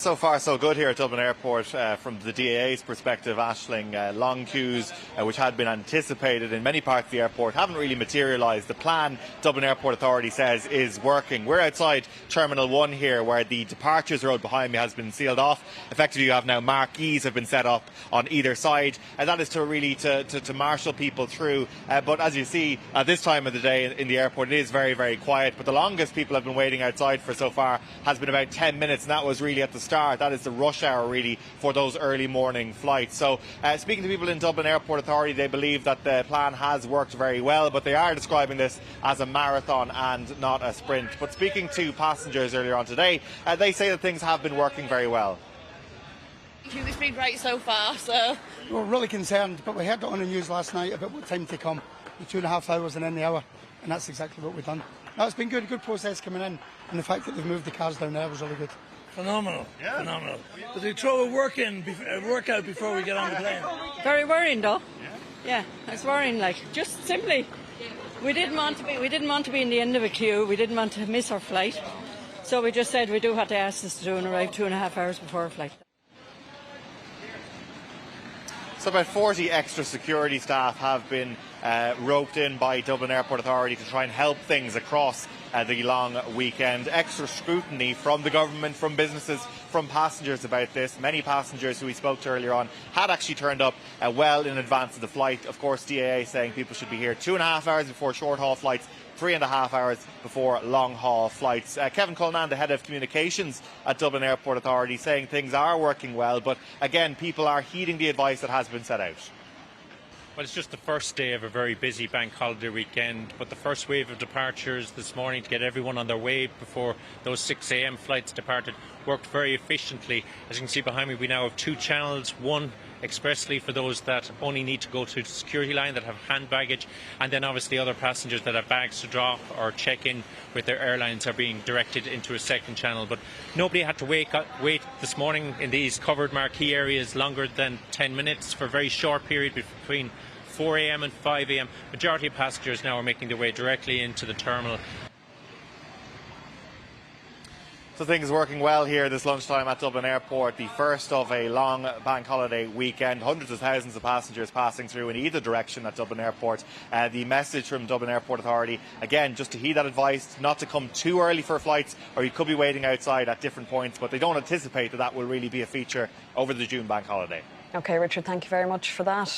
So far so good here at Dublin Airport from the DAA's perspective, Aisling. Long queues which had been anticipated in many parts of the airport haven't really materialised. The plan, Dublin Airport Authority says, is working. We're outside Terminal 1 here where the departures road behind me has been sealed off. Effectively you have now marquees have been set up on either side, and that is to really to marshal people through. But as you see at this time of the day in the airport, it is very, very quiet. But the longest people have been waiting outside for so far has been about 10 minutes, and that was really at the start. That is the rush hour really for those early morning flights. So speaking to people in Dublin Airport Authority, they believe that the plan has worked very well, but they are describing this as a marathon and not a sprint. But speaking to passengers earlier on today, they say that things have been working very well. It's been great so far, so... We're really concerned, but we heard it on the news last night about what time to come, the 2.5 hours and then the hour, and that's exactly what we've done. No, it's been good process coming in, and the fact that they've moved the cars down there was really good. Phenomenal, phenomenal. But they throw a workout before we get on the plane. Very worrying though. Yeah, it's worrying. Like, just simply, we didn't want to be in the end of a queue. We didn't want to miss our flight, so we just said we do have to ask us to do and arrive 2.5 hours before our flight. So about 40 extra security staff have been roped in by Dublin Airport Authority to try and help things across the long weekend. Extra scrutiny from the government, from businesses, from passengers about this. Many passengers who we spoke to earlier on had actually turned up well in advance of the flight. Of course, DAA saying people should be here 2.5 hours before short-haul flights, 3.5 hours before long-haul flights. Kevin Cullinan, the head of communications at Dublin Airport Authority, saying things are working well, but again, people are heeding the advice that has been set out. Well, it's just the first day of a very busy bank holiday weekend, but the first wave of departures this morning to get everyone on their way before those 6 a.m. flights departed worked very efficiently. As you can see behind me, we now have 2 channels, one expressly for those that only need to go through the security line, that have hand baggage, and then obviously other passengers that have bags to drop or check in with their airlines are being directed into a second channel. But nobody had to wait this morning in these covered marquee areas longer than 10 minutes for a very short period between 4 a.m. and 5 a.m. Majority of passengers now are making their way directly into the terminal. So things are working well here this lunchtime at Dublin Airport, the first of a long bank holiday weekend. Hundreds of thousands of passengers passing through in either direction at Dublin Airport. The message from Dublin Airport Authority, again, just to heed that advice, not to come too early for flights, or you could be waiting outside at different points, but they don't anticipate that will really be a feature over the June bank holiday. OK, Richard, thank you very much for that.